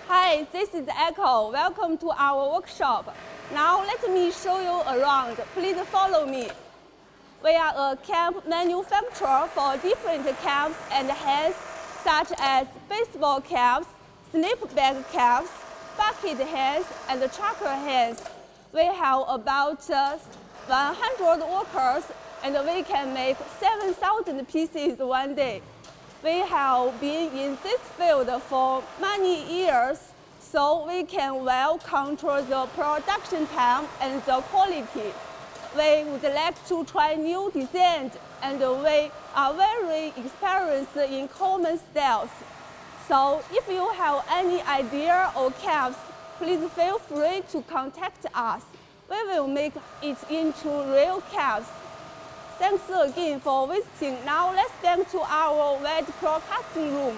Hi, this is Echo. Welcome to our workshop. Now let me show you around. Please follow me. We are a camp manufacturer for different caps and hats, such as baseball caps, sleep bag caps, bucket hats, and trucker hats. We have about 100 workers, and we can make 7,000 pieces one day. We have been in this field for many years, so we can well control the production time and the quality. We would like to try new designs, and we are very experienced in common styles. So if you have any idea or caps, please feel free to contact us. We will make it into real caps. Thanks again for visiting. Now let's get to our wet processing room.